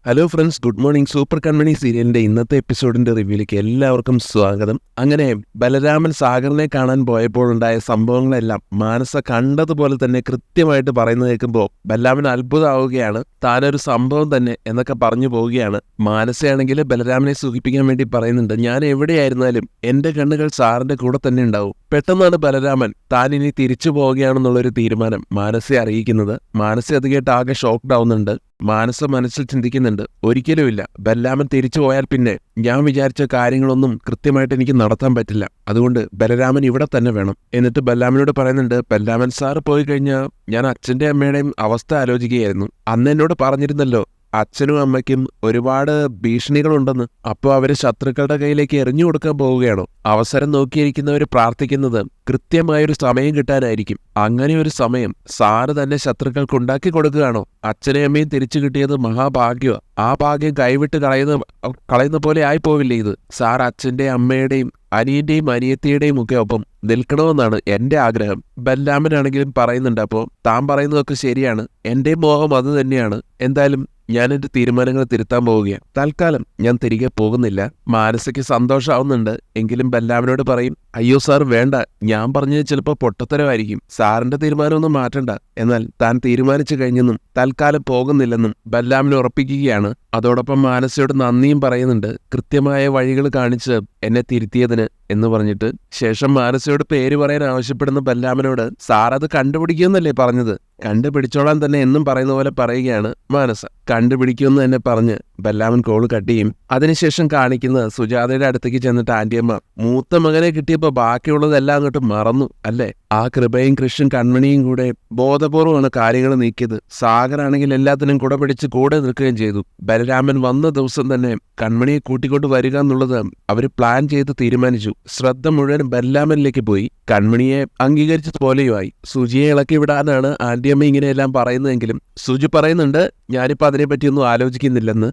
Hello friends, good morning. Super Kanmani സീരിയലിന്റെ ഇന്നത്തെ എപ്പിസോഡിന്റെ റിവ്യൂയിലേക്ക് എല്ലാവർക്കും സ്വാഗതം. അങ്ങനെ ബലരാമൻ സാഗറിനെ കാണാൻ പോയപ്പോഴുണ്ടായ സംഭവങ്ങളെല്ലാം മാനസ കണ്ടതുപോലെ തന്നെ കൃത്യമായിട്ട് പറയുന്നത് കേൾക്കുമ്പോൾ ബലരാമൻ അത്ഭുതമാവുകയാണ്. താനൊരു സംഭവം തന്നെ എന്നൊക്കെ പറഞ്ഞു പോവുകയാണ്. മാനസയാണെങ്കിൽ ബലരാമനെ സൂചിപ്പിക്കാൻ വേണ്ടി പറയുന്നുണ്ട്, ഞാൻ എവിടെയായിരുന്നാലും എന്റെ കണ്ണുകൾ സാറിന്റെ കൂടെ തന്നെ ഉണ്ടാവും. പെട്ടെന്നാണ് ബലരാമൻ താൻ ഇനി തിരിച്ചു പോവുകയാണെന്നുള്ളൊരു തീരുമാനം മാനസയെ അറിയിക്കുന്നത്. മാനസ അത് കേട്ട് ആകെ ഷോക്ക്ഡ് ആവുന്നുണ്ട്. മാനസ മനസ്സിൽ ചിന്തിക്കുന്നുണ്ട്, ഒരിക്കലുമില്ല, ബലരാമൻ തിരിച്ചു പോയാൽ പിന്നെ ഞാൻ വിചാരിച്ച കാര്യങ്ങളൊന്നും കൃത്യമായിട്ട് എനിക്ക് നടത്താൻ പറ്റില്ല. അതുകൊണ്ട് ബലരാമൻ ഇവിടെ തന്നെ വേണം. എന്നിട്ട് ബലരാമനോട് പറയുന്നുണ്ട്, ബലരാമൻ സാറ് പോയി കഴിഞ്ഞാൽ ഞാൻ അച്ഛൻ്റെ അമ്മയുടെയും അവസ്ഥ ആലോചിക്കുകയായിരുന്നു. അന്ന് എന്നോട് പറഞ്ഞിരുന്നല്ലോ അച്ഛനും അമ്മയ്ക്കും ഒരുപാട് ഭീഷണികളുണ്ടെന്ന്. അപ്പോൾ അവര് ശത്രുക്കളുടെ കയ്യിലേക്ക് എറിഞ്ഞു കൊടുക്കാൻ പോവുകയാണോ? അവസരം നോക്കിയിരിക്കുന്നവർ പ്രാർത്ഥിക്കുന്നത് കൃത്യമായൊരു സമയം കിട്ടാനായിരിക്കും. അങ്ങനെ ഒരു സമയം സാറ് തന്നെ ശത്രുക്കൾക്ക് ഉണ്ടാക്കി കൊടുക്കുകയാണോ? അച്ഛനെയും അമ്മയും തിരിച്ചു കിട്ടിയത് മഹാഭാഗ്യമാണ്. ആ ഭാഗ്യം കൈവിട്ട് കളയുന്ന പോലെ ആയിപ്പോവില്ലേ ഇത്? സാർ അച്ഛൻ്റെ അമ്മയുടെയും അനിയന്റെയും അനിയത്തിയുടെയും ഒക്കെ ഒപ്പം നിൽക്കണമെന്നാണ് എന്റെ ആഗ്രഹം. ബലരാമനാണെങ്കിലും പറയുന്നുണ്ട്, അപ്പോൾ താൻ പറയുന്നതൊക്കെ ശരിയാണ്, എന്റെ മോഹം അത് തന്നെയാണ്. എന്തായാലും ഞാൻ എന്റെ തീരുമാനങ്ങൾ തിരുത്താൻ പോവുകയാണ്. തൽക്കാലം ഞാൻ തിരികെ പോകുന്നില്ല. മാനസയ്ക്ക് സന്തോഷമാവുന്നുണ്ട്. എങ്കിലും ബലരാമനോട് പറയും, അയ്യോ സാർ വേണ്ട, ഞാൻ പറഞ്ഞത് ചിലപ്പോൾ പൊട്ടത്തരമായിരിക്കും, സാറിന്റെ തീരുമാനമൊന്നും മാറ്റണ്ട. എന്നാൽ താൻ തീരുമാനിച്ചു കഴിഞ്ഞെന്നും തൽക്കാലം പോകുന്നില്ലെന്നും ബലരാമൻ ഉറപ്പിക്കുകയാണ്. അതോടൊപ്പം മാനസയോട് നന്ദിയും പറയുന്നുണ്ട്, കൃത്യമായ വഴികൾ കാണിച്ച് എന്നെ തിരുത്തിയതിന് എന്ന് പറഞ്ഞിട്ട്. ശേഷം മാനസയോട് പേര് പറയാൻ ആവശ്യപ്പെടുന്ന ബലരാമനോട്, സാറത് കണ്ടുപിടിക്കുമെന്നല്ലേ പറഞ്ഞത്, കണ്ടുപിടിച്ചോളാൻ തന്നെ എന്നും പറയുന്ന പോലെ പറയുകയാണ് മാനസ. കണ്ടുപിടിക്കുമെന്ന് തന്നെ പറഞ്ഞ് ബലരാമൻ കോള് കട്ട് ചെയ്യും. അതിനുശേഷം കാണിക്കുന്നത് സുജാതയുടെ അടുത്തേക്ക് ചെന്നിട്ട്, ആന്റിയമ്മ, മൂത്ത മകനെ കിട്ടിയപ്പോൾ ബാക്കിയുള്ളതെല്ലാം അങ്ങോട്ട് മറന്നു അല്ലേ? ആ കൃപയും കൃഷ്ണൻ കൺമണിയും കൂടെ ബോധപൂർവമാണ് കാര്യങ്ങൾ നീക്കിയത്. സാഗറാണെങ്കിൽ എല്ലാത്തിനും കൂടെ പിടിച്ച് കൂടെ നിൽക്കുകയും ചെയ്തു. ബലരാമൻ വന്ന ദിവസം തന്നെ കൺമണിയെ കൂട്ടിക്കൊണ്ട് വരിക എന്നുള്ളത് അവര് പ്ലാൻ ചെയ്ത് തീരുമാനിച്ചു. ശ്രദ്ധ മുഴുവൻ ബലരാമനിലേക്ക് പോയി. കൺമണിയെ അംഗീകരിച്ചതുപോലെയുമായി. സുജിയെ ഇളക്കി വിടാനാണ് ആന്റിയമ്മ ഇങ്ങനെയെല്ലാം പറയുന്നതെങ്കിലും സുജി പറയുന്നുണ്ട്, ഞാനിപ്പോ അതിനെപ്പറ്റിയൊന്നും ആലോചിക്കുന്നില്ലെന്ന്.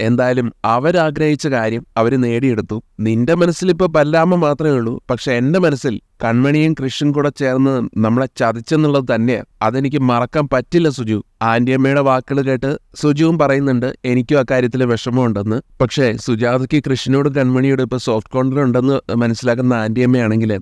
എന്തായാലും അവരാഗ്രഹിച്ച കാര്യം അവര് നേടിയെടുത്തു. നിന്റെ മനസ്സിൽ ഇപ്പൊ ബലരാമ മാത്രമേ ഉള്ളൂ, പക്ഷെ എന്റെ മനസ്സിൽ കൺമണിയും കൃഷ്ണൻ കൂടെ ചേർന്ന് നമ്മളെ ചതിച്ചെന്നുള്ളത് തന്നെയാ. അതെനിക്ക് മറക്കാൻ പറ്റില്ല സുജു. ആന്റിയമ്മയുടെ വാക്കുകൾ കേട്ട് സുജുവും പറയുന്നുണ്ട്, എനിക്കും അക്കാര്യത്തിൽ വിഷമമുണ്ടെന്ന്. പക്ഷേ സുജാതയ്ക്ക് കൃഷ്ണനോടും കൺമണിയോടും ഇപ്പൊ സോഫ്റ്റ് കോർണർ ഉണ്ടെന്ന് മനസ്സിലാക്കുന്ന ആന്റിയമ്മയാണെങ്കിൽ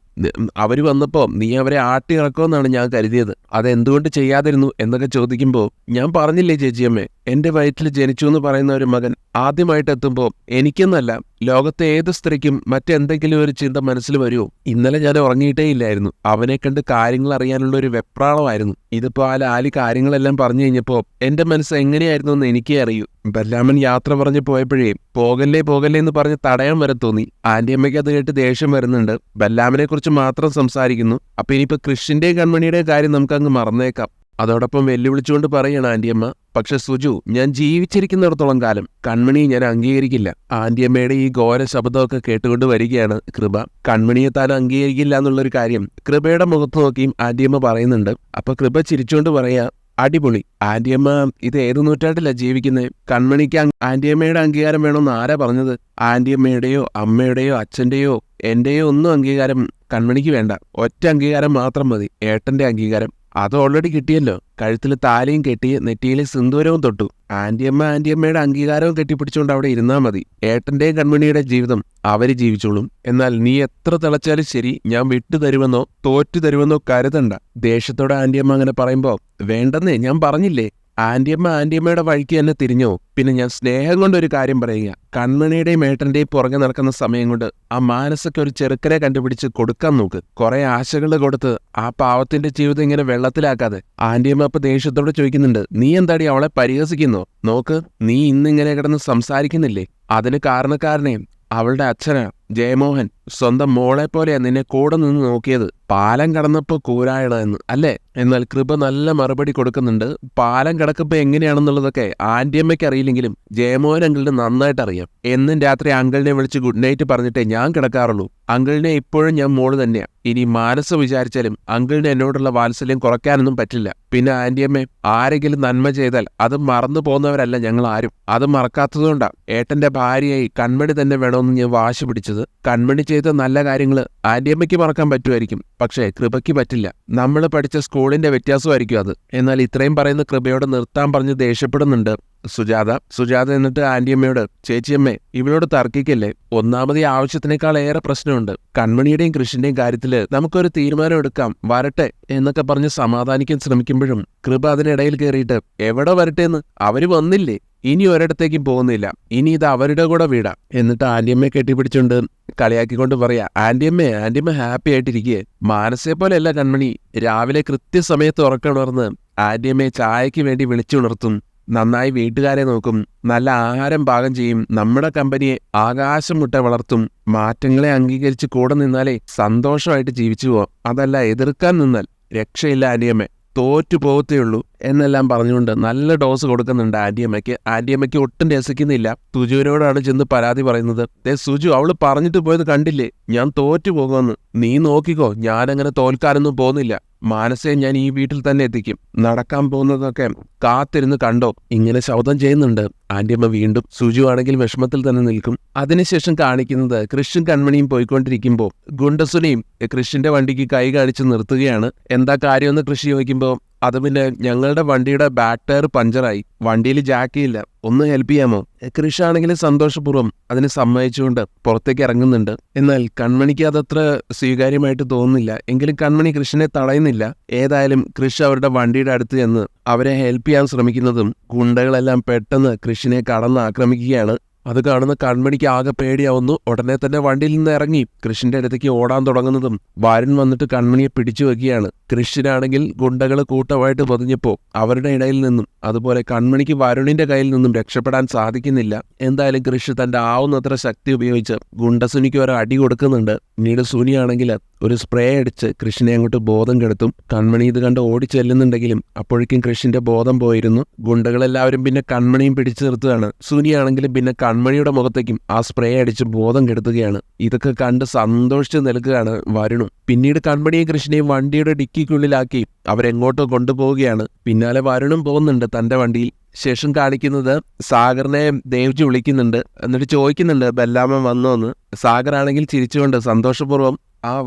അവര് വന്നപ്പോ നീ അവരെ ആട്ടി ഇറക്കുമെന്നാണ് ഞാൻ കരുതിയത്. അതെന്തുകൊണ്ട് ചെയ്യാതിരുന്നു എന്നൊക്കെ ചോദിക്കുമ്പോൾ ഞാൻ പറഞ്ഞില്ലേ ചേച്ചിയമ്മേ, എന്റെ വയറ്റിൽ ജനിച്ചു എന്ന് പറയുന്ന ഒരു മകൻ ആദ്യമായിട്ട് എത്തുമ്പോൾ എനിക്കെന്നല്ല ലോകത്തെ ഏത് സ്ത്രീക്കും മറ്റെന്തെങ്കിലും ഒരു ചിന്ത മനസ്സിൽ വരുമോ? ഇന്നലെ ഞാൻ ഉറങ്ങിയിട്ടേ ഇല്ലായിരുന്നു. അവനെ കണ്ട് കാര്യങ്ങൾ അറിയാനുള്ള ഒരു വെപ്രാളമായിരുന്നു. ഇതിപ്പോ ആ ലാലി കാര്യങ്ങളെല്ലാം പറഞ്ഞു കഴിഞ്ഞപ്പോ എന്റെ മനസ്സ് എങ്ങനെയായിരുന്നു എന്ന് എനിക്കേ അറിയൂ. ബലരാമൻ യാത്ര പറഞ്ഞു പോയപ്പോഴേ പോകല്ലേ പോകല്ലേ എന്ന് പറഞ്ഞ് തടയാൻ വരെ തോന്നി. ആന്റിയമ്മയ്ക്ക് അത് കേട്ട് ദേഷ്യം വരുന്നുണ്ട്. ബലരാമനെ കുറിച്ച് മാത്രം സംസാരിക്കുന്നു. അപ്പൊ ഇനിയിപ്പോ കൃഷ്ണന്റെയും കൺമണിയുടെയും കാര്യം നമുക്കങ്ങ് മറന്നേക്കാം. അതോടൊപ്പം വെല്ലുവിളിച്ചുകൊണ്ട് പറയണം ആന്റിയമ്മ, പക്ഷെ സുജു, ഞാൻ ജീവിച്ചിരിക്കുന്നിടത്തോളം കാലം കൺമണിയെ ഞാൻ അംഗീകരിക്കില്ല. ആന്റിയമ്മയുടെ ഈ ഘോര ശബ്ദമൊക്കെ കേട്ടുകൊണ്ട് വരികയാണ് കൃപ. കൺമണിയെ താൻ അംഗീകരിക്കില്ല എന്നുള്ളൊരു കാര്യം കൃപയുടെ മുഖത്ത് നോക്കിയും ആന്റിയമ്മ പറയുന്നുണ്ട്. അപ്പൊ കൃപ ചിരിച്ചുകൊണ്ട് പറയാ, അടിപൊളി ആന്റിയമ്മ, ഇത് ഏത് നൂറ്റാണ്ടിലാ ജീവിക്കുന്നത്? കൺമണിക്ക് ആന്റിയമ്മയുടെ അംഗീകാരം വേണമെന്ന് ആരാ പറഞ്ഞത്? ആന്റിയമ്മയുടെയോ അമ്മയുടെയോ അച്ഛന്റെയോ എന്റെയോ ഒന്നും അംഗീകാരം കൺമണിക്ക് വേണ്ട. ഒറ്റ അംഗീകാരം മാത്രം മതി, ഏട്ടന്റെ അംഗീകാരം. അത് ഓൾറെഡി കിട്ടിയല്ലോ. കഴുത്തിൽ താലിയും കെട്ടി നെറ്റിയിലെ സിന്ദൂരവും തൊട്ടു. ആന്റിയമ്മയുടെ അംഗീകാരവും കെട്ടിപ്പിടിച്ചുകൊണ്ട് അവിടെ ഇരുന്നാൽ മതി. ഏട്ടന്റെയും കൺമണിയുടെ ജീവിതം അവര് ജീവിച്ചോളും. എന്നാൽ നീ എത്ര തിളച്ചാലും ശരി, ഞാൻ വിട്ടുതരുമെന്നോ തോറ്റു തരുമെന്നോ കരുതണ്ട. ദേഷ്യത്തോടെ ആന്റിയമ്മ അങ്ങനെ പറയുമ്പോ, വേണ്ടെന്നേ ഞാൻ പറഞ്ഞില്ലേ. ആന്റിയമ്മയുടെ വഴിക്ക് തന്നെ തിരിഞ്ഞോ? പിന്നെ ഞാൻ സ്നേഹം കൊണ്ടൊരു കാര്യം പറയുക, കൺമണിയുടെയും ഏട്ടന്റെയും പുറകെ നടക്കുന്ന സമയം കൊണ്ട് ആ മാനസയ്ക്ക് ഒരു ചെറുക്കനെ കണ്ടുപിടിച്ച് കൊടുക്കാൻ നോക്ക്. കുറെ ആശകൾ കൊടുത്ത് ആ പാവത്തിന്റെ ജീവിതം ഇങ്ങനെ വെള്ളത്തിലാക്കാതെ. ആന്റിയമ്മ അപ്പൊ ദേഷ്യത്തോടെ ചോദിക്കുന്നുണ്ട്, നീ എന്താടി അവളെ പരിഹസിക്കുന്നോ? നോക്ക്, നീ ഇന്നിങ്ങനെ കിടന്ന് സംസാരിക്കുന്നില്ലേ, അതിന് കാരണക്കാരനെയും അവളുടെ അച്ഛനാ ജയമോഹൻ. സ്വന്തം മോളെ പോലെയാ നിന്നെ കൂടെ നിന്ന് നോക്കിയത്. പാലം കടന്നപ്പോ കൂരായണെന്ന് അല്ലേ? എന്നാൽ കൃപ നല്ല മറുപടി കൊടുക്കുന്നുണ്ട്. പാലം കിടക്കുമ്പോ എങ്ങനെയാണെന്നുള്ളതൊക്കെ ആന്റിയമ്മയ്ക്ക് അറിയില്ലെങ്കിലും ജയമോഹൻ അങ്കിളിന് നന്നായിട്ട് അറിയാം. എന്നും രാത്രി അങ്കിളിനെ വിളിച്ച് ഗുഡ് നൈറ്റ് പറഞ്ഞിട്ടേ ഞാൻ കിടക്കാറുള്ളൂ. അങ്കിളിനെ ഇപ്പോഴും ഞാൻ മോള് തന്നെയാ. ഇനി മാനസ വിചാരിച്ചാലും അങ്കിളിന് എന്നോടുള്ള വാത്സല്യം കുറയ്ക്കാനൊന്നും പറ്റില്ല. പിന്നെ ആന്റിയമ്മേ, ആരെങ്കിലും നന്മ ചെയ്താൽ അത് മറന്നു പോകുന്നവരല്ല ഞങ്ങൾ ആരും. അത് മറക്കാത്തതുകൊണ്ടാ ഏട്ടന്റെ ഭാര്യയായി കൺമണി തന്നെ വേണമെന്ന് ഞാൻ വാശി പിടിച്ചത്. കൺമണി ചെയ്ത നല്ല കാര്യങ്ങൾ ആന്റിയമ്മയ്ക്ക് മറക്കാൻ പറ്റുമായിരിക്കും, പക്ഷേ കൃപയ്ക്ക് പറ്റില്ല. നമ്മൾ പഠിച്ച സ്കൂളിന്റെ വ്യത്യാസമായിരിക്കും അത്. എന്നാൽ ഇത്രയും പറയുന്ന കൃപയോട് നിർത്താൻ പറഞ്ഞ് ദേഷ്യപ്പെടുന്നുണ്ട് സുജാത എന്നിട്ട് ആന്റിയമ്മയോട്, ചേച്ചിയമ്മേ ഇവളോട് തർക്കിക്കല്ലേ, ഒന്നാമത് ഈ ആവശ്യത്തിനേക്കാൾ ഏറെ പ്രശ്നമുണ്ട്. കൺമണിയുടെയും കൃഷിന്റെയും കാര്യത്തില് നമുക്കൊരു തീരുമാനം എടുക്കാം, വരട്ടെ എന്നൊക്കെ പറഞ്ഞ് സമാധാനിക്കാൻ ശ്രമിക്കുമ്പോഴും കൃപ അതിനിടയിൽ കയറിയിട്ട്, എവിടെ വരട്ടെ എന്ന്, അവര് വന്നില്ലേ, ഇനി ഒരിടത്തേക്കും പോകുന്നില്ല, ഇനി ഇത് അവരുടെ കൂടെ വീടാ. എന്നിട്ട് ആന്റിയമ്മയെ കെട്ടിപ്പിടിച്ചുകൊണ്ട് കളിയാക്കിക്കൊണ്ട് പറയാ, ആന്റിയമ്മ ഹാപ്പി ആയിട്ടിരിക്കേ. മാനസയെ പോലെയല്ല കൺമണി, രാവിലെ കൃത്യസമയത്ത് ഉറക്കമുണർന്ന് ആന്റിയമ്മയെ ചായക്ക് വേണ്ടി വിളിച്ചുണർത്തും, നന്നായി വീട്ടുകാരെ നോക്കും, നല്ല ആഹാരം പാകം ചെയ്യും, നമ്മുടെ കമ്പനിയെ ആകാശം മുട്ട വളർത്തും. മാറ്റങ്ങളെ അംഗീകരിച്ച് കൂടെ നിന്നാലേ സന്തോഷമായിട്ട് ജീവിച്ചു പോവാം, അതല്ല എതിർക്കാൻ നിന്നാൽ രക്ഷയില്ല ആന്റിയമ്മ, തോറ്റു പോകത്തേയുള്ളൂ എന്നെല്ലാം പറഞ്ഞുകൊണ്ട് നല്ല ഡോസ് കൊടുക്കുന്നുണ്ട് ആന്റിയമ്മയ്ക്ക് ഒട്ടും രസിക്കുന്നില്ല. സുജുവിനോടാണ് ചെന്ന് പരാതി പറയുന്നത്. സുജു, അവള് പറഞ്ഞിട്ട് പോയത് കണ്ടില്ലേ, ഞാൻ തോറ്റു പോകുമെന്ന്. നീ നോക്കിക്കോ, ഞാനങ്ങനെ തോൽക്കാനൊന്നും പോകുന്നില്ല. മാനസയെ ഞാൻ ഈ വീട്ടിൽ തന്നെ എത്തിക്കും, നടക്കാൻ പോകുന്നതൊക്കെ കാത്തിരുന്ന് കണ്ടോ. ഇങ്ങനെ ശബ്ദം ചെയ്യുന്നുണ്ട് ആന്റിയമ്മ വീണ്ടും. സുജു ആണെങ്കിൽ വിഷമത്തിൽ തന്നെ നിൽക്കും. അതിനുശേഷം കാണിക്കുന്നത് കൃഷും കൺമണിയും പോയിക്കൊണ്ടിരിക്കുമ്പോൾ ഗുണ്ടസുനെയും കൃഷിന്റെ വണ്ടിക്ക് കൈ കാണിച്ച് നിർത്തുകയാണ്. എന്താ കാര്യമെന്ന് കൃഷി ചോദിക്കുമ്പോൾ, അത് പിന്നെ ഞങ്ങളുടെ വണ്ടിയുടെ ബാക്ക് ടയർ പഞ്ചറായി, വണ്ടിയിൽ ജാക്കിയില്ല, ഒന്ന് ഹെൽപ്പ് ചെയ്യാമോ. കൃഷാണെങ്കിൽ സന്തോഷപൂർവ്വം അതിന് സമ്മതിച്ചുകൊണ്ട് പുറത്തേക്ക് ഇറങ്ങുന്നുണ്ട്. എന്നാൽ കൺമണിക്ക് അതത്ര സ്വീകാര്യമായിട്ട് തോന്നുന്നില്ല. എങ്കിലും കൺമണി കൃഷിനെ തടയുന്നില്ല. ഏതായാലും കൃഷ് അവരുടെ വണ്ടിയുടെ അടുത്ത് ചെന്ന് അവരെ ഹെൽപ്പ് ചെയ്യാൻ ശ്രമിക്കുന്നതും ഗുണ്ടകളെല്ലാം പെട്ടെന്ന് കൃഷിനെ കടന്ന് ആക്രമിക്കുകയാണ്. അത് കാണുന്ന കൺമണിക്ക് ആകെ പേടിയാവുന്നു. ഉടനെ തന്നെ വണ്ടിയിൽ നിന്ന് ഇറങ്ങി കൃഷിന്റെ അടുത്തേക്ക് ഓടാൻ തുടങ്ങുന്നതും വരുൺ വന്നിട്ട് കൺമണിയെ പിടിച്ചു വെക്കുകയാണ്. കൃഷിനാണെങ്കിൽ ഗുണ്ടകൾ കൂട്ടമായിട്ട് പൊതിഞ്ഞപ്പോ അവരുടെ ഇടയിൽ നിന്നും അതുപോലെ കൺമണിക്ക് വരുണിന്റെ കയ്യിൽ നിന്നും രക്ഷപ്പെടാൻ സാധിക്കുന്നില്ല. എന്തായാലും കൃഷി തന്റെ ആവുന്നത്ര ശക്തി ഉപയോഗിച്ച് ഗുണ്ടസുനിക്ക് ഒരു അടി കൊടുക്കുന്നുണ്ട്. പിന്നീട് സുനിയാണെങ്കിൽ ഒരു സ്പ്രേ അടിച്ച് കൃഷിനെ അങ്ങോട്ട് ബോധം കെടുത്തും. കൺമണി ഇത് കണ്ട് ഓടിച്ചെല്ലുന്നുണ്ടെങ്കിലും അപ്പോഴേക്കും കൃഷിന്റെ ബോധം പോയിരുന്നു. ഗുണ്ടകളെല്ലാവരും പിന്നെ കൺമണിയും പിടിച്ചു നിർത്തുകയാണ്. സുനിയാണെങ്കിലും പിന്നെ കൺമണിയുടെ മുഖത്തേക്കും ആ സ്പ്രേ അടിച്ച് ബോധം കെടുത്തുകയാണ്. ഇതൊക്കെ കണ്ട് സന്തോഷിച്ച് നിൽക്കുകയാണ് വരുണും. പിന്നീട് കൺമണിയും കൃഷിനെയും വണ്ടിയുടെ ഡിക്കിക്കുള്ളിലാക്കി അവരെങ്ങോട്ടോ കൊണ്ടുപോവുകയാണ്. പിന്നാലെ വരുണും പോകുന്നുണ്ട് തന്റെ വണ്ടിയിൽ. ശേഷം കാണിക്കുന്നത് സാഗറിനെ ദേവ്ജി വിളിക്കുന്നുണ്ട്. എന്നിട്ട് ചോദിക്കുന്നുണ്ട് ബെല്ലാമ്മ വന്നോ എന്ന്. സാഗറാണെങ്കിൽ ചിരിച്ചുകൊണ്ട് സന്തോഷപൂർവ്വം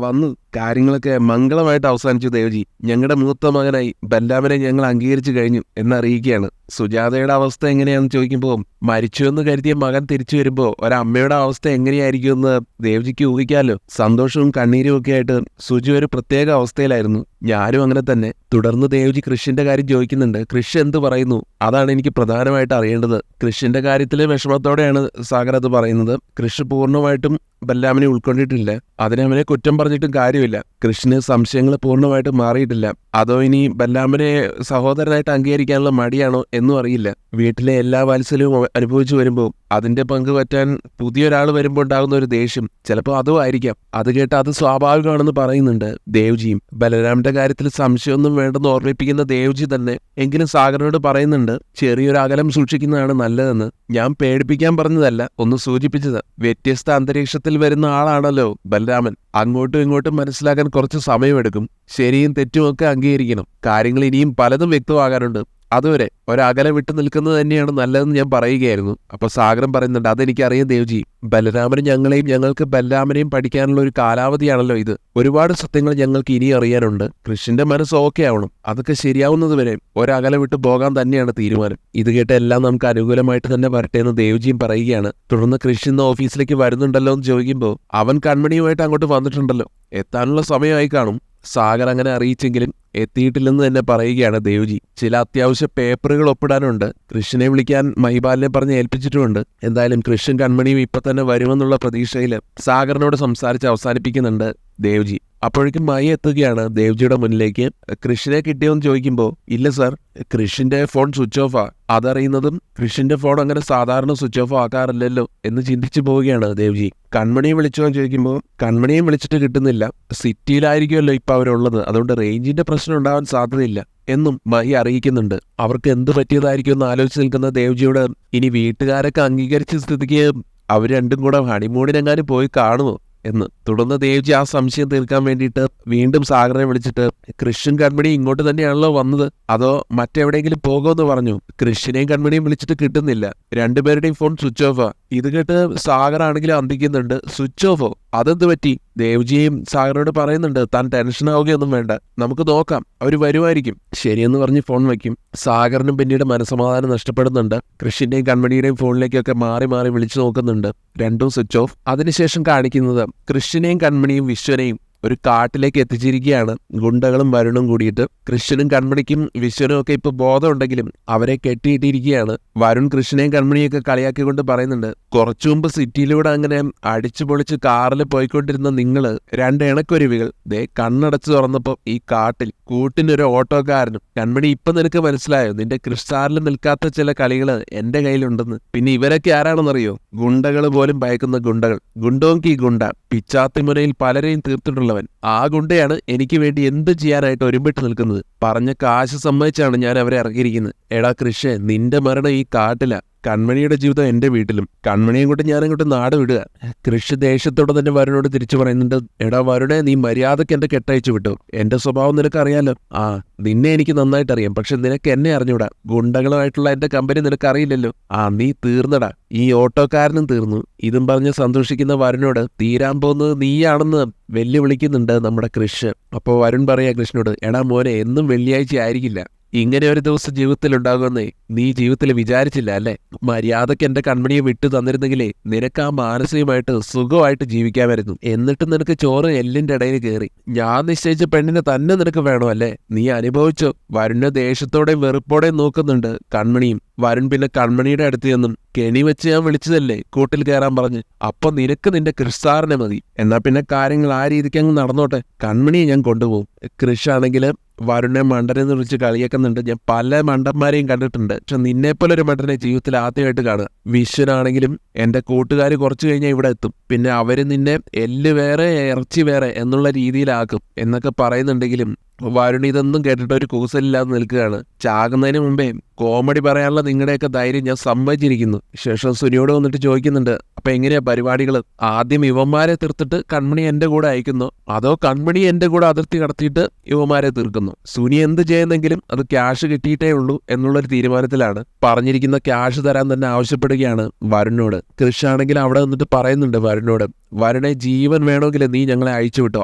വന്നു, കാര്യങ്ങളൊക്കെ മംഗളമായിട്ട് അവസാനിച്ചു ദേവ്ജി, ഞങ്ങളുടെ മൂത്ത മകനായി ബെല്ലാമനെ ഞങ്ങൾ അംഗീകരിച്ചു കഴിഞ്ഞു എന്നറിയിക്കുകയാണ്. സുജാതയുടെ അവസ്ഥ എങ്ങനെയാണെന്ന് ചോദിക്കുമ്പോൾ, മരിച്ചുവെന്ന് കരുതിയ മകൻ തിരിച്ചു വരുമ്പോൾ ഒരമ്മയുടെ അവസ്ഥ എങ്ങനെയായിരിക്കുമെന്ന് ദേവ്ജിക്ക് ഊഹിക്കാമല്ലോ. സന്തോഷവും കണ്ണീരും ഒക്കെ ആയിട്ട് സുജു ഒരു പ്രത്യേക അവസ്ഥയിലായിരുന്നു. ഞാനും അങ്ങനെ തന്നെ. തുടർന്ന് ദേവ്ജി കൃഷിന്റെ കാര്യം ചോദിക്കുന്നുണ്ട്. കൃഷി എന്ത് പറയുന്നു, അതാണ് എനിക്ക് പ്രധാനമായിട്ട് അറിയേണ്ടത്. കൃഷിന്റെ കാര്യത്തിൽ വിഷമത്തോടെയാണ് സാഗർ അത് പറയുന്നത്. കൃഷി പൂർണ്ണമായിട്ടും ബെല്ലാമിനെ ഉൾക്കൊണ്ടിട്ടില്ല. അതിനവനെ കുറ്റം പറഞ്ഞിട്ടും കാര്യമില്ല. കൃഷിന് സംശയങ്ങൾ പൂർണ്ണമായിട്ട് മാറിയിട്ടില്ല. അതോ ഇനി ബെല്ലാമിനെ സഹോദരനായിട്ട് അംഗീകരിക്കാനുള്ള മടിയാണോ എന്നും അറിയില്ല. വീട്ടിലെ എല്ലാ വാത്സല്യവും അനുഭവിച്ചു വരുമ്പോൾ അതിന്റെ പങ്ക് പറ്റാൻ പുതിയൊരാൾ വരുമ്പോൾ ഉണ്ടാകുന്ന ഒരു ദേഷ്യം ചിലപ്പോൾ അതും ആയിരിക്കാം. അത് കേട്ട് അത് സ്വാഭാവികമാണെന്ന് പറയുന്നുണ്ട് ദേവ്ജിയും. ബലരാമിന്റെ കാര്യത്തിൽ സംശയമൊന്നും വേണ്ടെന്ന് ഓർമ്മിപ്പിക്കുന്ന ദേവ്ജി തന്നെ എങ്കിലും സാഗറിനോട് പറയുന്നുണ്ട്, ചെറിയൊരു അകലം സൂക്ഷിക്കുന്നതാണ് നല്ലതെന്ന്. ഞാൻ പേടിപ്പിക്കാൻ പറഞ്ഞതല്ല, ഒന്ന് സൂചിപ്പിച്ചത്. വ്യത്യസ്ത അന്തരീക്ഷത്തിൽ വരുന്ന ആളാണല്ലോ ബലരാമൻ. അങ്ങോട്ടും ഇങ്ങോട്ടും മനസ്സിലാക്കാൻ കുറച്ച് സമയമെടുക്കും. ശരിയും തെറ്റുമൊക്കെ അംഗീകരിക്കണം. കാര്യങ്ങൾ ഇനിയും പലതും വ്യക്തമാകാനുണ്ട്. അതുവരെ ഒരകലെ വിട്ടു നിൽക്കുന്നത് തന്നെയാണ് നല്ലതെന്ന് ഞാൻ പറയുകയായിരുന്നു. അപ്പൊ സാഗരം പറയുന്നുണ്ട്, അതെനിക്കറിയാം ദേവ്ജി. ബലരാമനും ഞങ്ങൾക്ക് ബലരാമനെയും പഠിക്കാനുള്ള ഒരു കാലാവധിയാണല്ലോ ഇത്. ഒരുപാട് സത്യങ്ങൾ ഞങ്ങൾക്ക് ഇനി അറിയാനുണ്ട്. കൃഷിന്റെ മനസ്സ് ഓക്കെ ആവണം. അതൊക്കെ ശരിയാവുന്നത് വരെ ഒരകലെ വിട്ട് പോകാൻ തന്നെയാണ് തീരുമാനം. ഇത് കേട്ട് എല്ലാം നമുക്ക് അനുകൂലമായിട്ട് തന്നെ വരട്ടെ എന്ന് ദേവ്ജിയും പറയുകയാണ്. തുടർന്ന് കൃഷി ഇന്ന് ഓഫീസിലേക്ക് വരുന്നുണ്ടല്ലോ എന്ന് ചോദിക്കുമ്പോൾ, അവൻ കൺമണിയുമായിട്ട് അങ്ങോട്ട് വന്നിട്ടുണ്ടല്ലോ, എത്താനുള്ള സമയമായി കാണും. സാഗർ അങ്ങനെ അറിയിച്ചെങ്കിലും എത്തിയിട്ടില്ലെന്ന് തന്നെ പറയുകയാണ് ദേവ്ജി. ചില അത്യാവശ്യ പേപ്പറുകൾ ഒപ്പിടാനുണ്ട്. കൃഷിനെ വിളിക്കാൻ മഹിപാലിനെ പറഞ്ഞ് ഏൽപ്പിച്ചിട്ടുമുണ്ട്. എന്തായാലും കൃഷിയും കൺമണിയും ഇപ്പൊ തന്നെ വരുമെന്നുള്ള പ്രതീക്ഷയിൽ സാഗറിനോട് സംസാരിച്ച് അവസാനിപ്പിക്കുന്നുണ്ട് ദേവ്ജി. അപ്പോഴേക്കും മൈ എത്തുകയാണ് ദേവ്ജിയുടെ മുന്നിലേക്ക്. കൃഷിനെ കിട്ടിയോന്ന് ചോദിക്കുമ്പോൾ, ഇല്ല സാർ, കൃഷിന്റെ ഫോൺ സ്വിച്ച് ഓഫാ. അതറിയുന്നതും കൃഷിന്റെ ഫോൺ അങ്ങനെ സാധാരണ സ്വിച്ച് ഓഫ് ആക്കാറില്ലല്ലോ എന്ന് ചിന്തിച്ചു പോവുകയാണ് ദേവ്ജി. കൺമണിയെ വിളിച്ചോ എന്ന് ചോദിക്കുമ്പോൾ, കൺമണിയും വിളിച്ചിട്ട് കിട്ടുന്നില്ല. സിറ്റിയിലായിരിക്കുമല്ലോ ഇപ്പൊ അവരുള്ളത്, അതുകൊണ്ട് റേഞ്ചിന്റെ പ്രശ്നം ഉണ്ടാവാൻ സാധ്യതയില്ല എന്നും മഹി അറിയിക്കുന്നുണ്ട്. അവർക്ക് എന്ത് പറ്റിയതായിരിക്കും എന്ന് ആലോചിച്ച് നിൽക്കുന്ന ദേവ്ജിയോട്, ഇനി വീട്ടുകാരൊക്കെ അംഗീകരിച്ച സ്ഥിതിക്ക് അവർ രണ്ടും കൂടെ ഹണിമൂണിനെങ്ങാനും പോയി കാണുമോ എന്ന്. തുടർന്ന് ദേവ്ജി ആ സംശയം തീർക്കാൻ വേണ്ടിയിട്ട് വീണ്ടും സാഗറിനെ വിളിച്ചിട്ട്, കൃഷിയും കൺമണിയും ഇങ്ങോട്ട് തന്നെയാണല്ലോ വന്നത്, അതോ മറ്റെവിടെയെങ്കിലും പോകുമെന്ന് പറഞ്ഞു. കൃഷിനെയും കൺമണിയും വിളിച്ചിട്ട് കിട്ടുന്നില്ല. രണ്ടുപേരുടെയും ഫോൺ സ്വിച്ച് ഓഫാ. ഇത് കേട്ട് സാഗറാണെങ്കിലും അന്തിക്കുന്നുണ്ട്. സ്വിച്ച് ഓഫോ? അതെന്ത് പറ്റി? ദേവ്ജിയും സാഗറിനോട് പറയുന്നുണ്ട്, താൻ ടെൻഷൻ ആവുകയൊന്നും വേണ്ട, നമുക്ക് നോക്കാം, അവർ വരുമായിരിക്കും. ശരിയെന്ന് പറഞ്ഞ് ഫോൺ വയ്ക്കും. സാഗറിനും പിന്നീട് മനസ്സമാധാനം നഷ്ടപ്പെടുന്നുണ്ട്. കൃഷിന്റെയും കൺമണിയുടെയും ഫോണിലേക്കൊക്കെ മാറി മാറി വിളിച്ചു നോക്കുന്നുണ്ട്. രണ്ടും സ്വിച്ച് ഓഫ്. അതിനുശേഷം കാണിക്കുന്നത് കൃഷിനെയും കൺമണിയും വിശ്വനെയും ഒരു കാട്ടിലേക്ക് എത്തിച്ചിരിക്കുകയാണ്. ഗുണ്ടകളും വരുണും കൂടിയിട്ട്. കൃഷ്ണനും കൺമണിക്കും വിശ്വനും ഒക്കെ ഇപ്പൊ ബോധമുണ്ടെങ്കിലും അവരെ കെട്ടിയിട്ടിരിക്കുകയാണ്. വരുൺ കൃഷ്ണനെയും കൺമണിയൊക്കെ കളിയാക്കിക്കൊണ്ട് പറയുന്നുണ്ട്, കുറച്ചു മുമ്പ് സിറ്റിയിലൂടെ അങ്ങനെ അടിച്ചു പൊളിച്ച് കാറിൽ പോയിക്കൊണ്ടിരുന്ന നിങ്ങള് രണ്ട് ഇണക്കൊരുവികൾ ദേ കണ്ണടച്ചു തുറന്നപ്പോ ഈ കാട്ടിൽ കൂട്ടിനൊരു ഓട്ടോക്കാരനും. കൺമണി ഇപ്പൊ നിനക്ക് മനസ്സിലായോ? നിന്റെ ക്രിസ്റ്റാറിൽ നിൽക്കാത്ത ചില കളികള് എന്റെ കയ്യിലുണ്ടെന്ന്. പിന്നെ ഇവരൊക്കെ ആരാണെന്നറിയോ? ഗുണ്ടകൾ പോലും ഭയക്കുന്ന ഗുണ്ടകൾ. ഗുണ്ടോങ്കി ഗുണ്ട, പിച്ചാത്തിമുനയിൽ പലരെയും തീർത്തിട്ടുള്ളവൻ. ആ ഗുണ്ടയാണ് എനിക്ക് വേണ്ടി എന്ത് ചെയ്യാനായിട്ട് ഒരുമ്പിട്ട് നിൽക്കുന്നത്. പറഞ്ഞ കാശ് സമ്മതിച്ചാണ് ഞാൻ അവരെ ഇറക്കിയിരിക്കുന്നത്. എടാ കൃഷേ, നിന്റെ മരണം ഈ കാട്ടില, കൺമണിയുടെ ജീവിതം എന്റെ വീട്ടിലും. കൺമണിയും കൊണ്ട് ഞാനങ്ങോട്ട് നാട് വിടുക. കൃഷി ദേഷ്യത്തോടെ തന്നെ വരുണോട് തിരിച്ചു പറയുന്നുണ്ട്, എടാ വരുണെ, നീ മര്യാദക്ക് എന്റെ കെട്ടയച്ചു വിട്ടു. എന്റെ സ്വഭാവം നിനക്ക് അറിയാലോ. ആ, നിന്നെ എനിക്ക് നന്നായിട്ട് അറിയാം, പക്ഷെ നിനക്ക് എന്നെ അറിഞ്ഞൂടാ. ഗുണ്ടകളുമായിട്ടുള്ള എന്റെ കമ്പനി നിനക്ക് അറിയില്ലല്ലോ. ആ, നീ തീർന്നടാ. ഈ ഓട്ടോക്കാരനും തീർന്നു. ഇതും പറഞ്ഞ് സന്തോഷിക്കുന്ന വരുണോട് തീരാൻ പോകുന്നത് നീയാണെന്ന് വെല്ലുവിളിക്കുന്നുണ്ട് നമ്മുടെ കൃഷ്. അപ്പോൾ വരുൺ പറയാ കൃഷ്ണനോട്, എടാ മോനെ, എന്നും വെള്ളിയാഴ്ച ആയിരിക്കില്ല. ഇങ്ങനെ ഒരു ദിവസം ജീവിതത്തിൽ ഉണ്ടാകുമെന്നേ നീ ജീവിതത്തിൽ വിചാരിച്ചില്ല അല്ലേ? മര്യാദക്ക് എന്റെ കൺമണിയെ വിട്ടു തന്നിരുന്നെങ്കിലേ നിനക്ക് ആ മാനസികമായിട്ട് സുഖമായിട്ട് ജീവിക്കാമായിരുന്നു. എന്നിട്ട് നിനക്ക് ചോറ് എല്ലിന്റെ ഇടയിൽ കയറി. ഞാൻ നിശ്ചയിച്ച പെണ്ണിനെ തന്നെ നിനക്ക് വേണോ അല്ലേ? നീ അനുഭവിച്ചോ? വരുണിനെ ദേഷ്യത്തോടെയും വെറുപ്പോടെയും നോക്കുന്നുണ്ട് കൺമണിയും. വരുൺ പിന്നെ കൺമണിയുടെ അടുത്ത് ചെന്നും, കെണി വെച്ച് ഞാൻ വിളിച്ചതല്ലേ കൂട്ടിൽ കയറാൻ പറഞ്ഞ്, അപ്പൊ നിനക്ക് നിന്റെ കൃഷ്സാറിനെ മതി. എന്നാ പിന്നെ കാര്യങ്ങൾ ആ രീതിക്ക് അങ്ങ് നടന്നോട്ടെ, കൺമണിയെ ഞാൻ കൊണ്ടുപോകും. കൃഷാണെങ്കിൽ വരുണിനെ മണ്ടനെന്ന് വിളിച്ച് കളിയാക്കുന്നുണ്ട്. ഞാൻ പല മണ്ടന്മാരെയും കണ്ടിട്ടുണ്ട്, പക്ഷെ നിന്നെപ്പോലെ ഒരു മണ്ടനെ ജീവിതത്തിൽ ആദ്യമായിട്ട് കാണുക. വിശ്വനാണെങ്കിലും എന്റെ കൂട്ടുകാർ കുറച്ചു കഴിഞ്ഞാൽ ഇവിടെ എത്തും. പിന്നെ അവര് നിന്നെ എല്ല് വേറെ ഇറച്ചി വേറെ എന്നുള്ള രീതിയിലാക്കും എന്നൊക്കെ പറയുന്നുണ്ടെങ്കിലും വരുൺ ഇതൊന്നും കേട്ടിട്ട് ഒരു കൂസലില്ലാതെ നിൽക്കുകയാണ്. ചാകുന്നതിന് മുമ്പേ കോമഡി പറയാനുള്ള നിങ്ങളുടെയൊക്കെ ധൈര്യം ഞാൻ സമ്മതിച്ചിരിക്കുന്നു. ശേഷം സുനിയോട് വന്നിട്ട് ചോദിക്കുന്നുണ്ട്, അപ്പൊ എങ്ങനെയാ പരിപാടികൾ? ആദ്യം ഇവന്മാരെ തീർത്തിട്ട് കൺമണി എന്റെ കൂടെ അയക്കുന്നു, അതോ കൺമണി എന്റെ കൂടെ അതിർത്തി കടത്തിയിട്ട് ഇവന്മാരെ തീർക്കുന്നു? സുനി എന്ത് ചെയ്യുന്നെങ്കിലും അത് ക്യാഷ് കിട്ടിയിട്ടേ ഉള്ളൂ എന്നുള്ളൊരു തീരുമാനത്തിലാണ്. പറഞ്ഞിരിക്കുന്ന ക്യാഷ് തരാൻ തന്നെ ആവശ്യപ്പെടുകയാണ് വരുണിനോട്. കൃഷാണെങ്കിൽ അവിടെ നിന്നിട്ട് പറയുന്നുണ്ട് വരുണിനോട്, വരുണെ, ജീവൻ വേണമെങ്കിൽ നീ ഞങ്ങളെ അയച്ചു വിട്ടോ,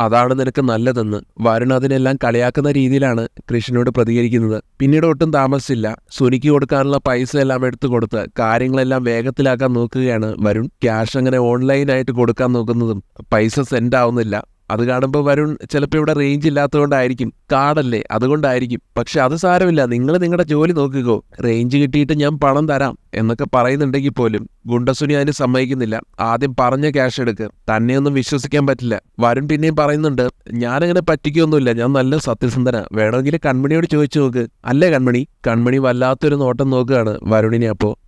അതാണ് നിനക്ക് നല്ലതെന്ന്. വരുൺ അതിനെല്ലാം കളിയാക്കുന്ന രീതിയിലാണ് കൃഷ്ണനോട് പ്രതികരിക്കുന്നത്. പിന്നീട് ഒട്ടും താമസിച്ചില്ല, സുനിക്ക് കൊടുക്കാനുള്ള പൈസ എല്ലാം എടുത്തു കൊടുത്ത് കാര്യങ്ങളെല്ലാം വേഗത്തിലാക്കാൻ നോക്കുകയാണ് വരുൺ. ക്യാഷ് അങ്ങനെ ഓൺലൈനായിട്ട് കൊടുക്കാൻ നോക്കുന്നതും പൈസ സെൻഡ് ആവുന്നില്ല. അത് കാണുമ്പോൾ വരുൺ ചിലപ്പോൾ ഇവിടെ റേഞ്ച് ഇല്ലാത്തതുകൊണ്ടായിരിക്കും, കാർഡല്ലേ അതുകൊണ്ടായിരിക്കും. പക്ഷെ അത് സാരമില്ല, നിങ്ങൾ നിങ്ങളുടെ ജോലി നോക്കിക്കോ, റേഞ്ച് കിട്ടിയിട്ട് ഞാൻ പണം തരാം എന്നൊക്കെ പറയുന്നുണ്ടെങ്കിൽ പോലും ഗുണ്ടസുനി അതിന് സമ്മതിക്കുന്നില്ല. ആദ്യം പറഞ്ഞ ക്യാഷ് എടുക്ക്, തന്നെയൊന്നും വിശ്വസിക്കാൻ പറ്റില്ല. വരുൺ പിന്നെയും പറയുന്നുണ്ട്, ഞാനങ്ങനെ പറ്റിക്കൊന്നുമില്ല, ഞാൻ നല്ല സത്യസന്ധന, വേണമെങ്കിൽ കൺമണിയോട് ചോദിച്ചു നോക്ക്. അല്ലേ കൺമണി? കൺമണി വല്ലാത്തൊരു നോട്ടം നോക്കുകയാണ് വരുണിനെ. അപ്പോൾ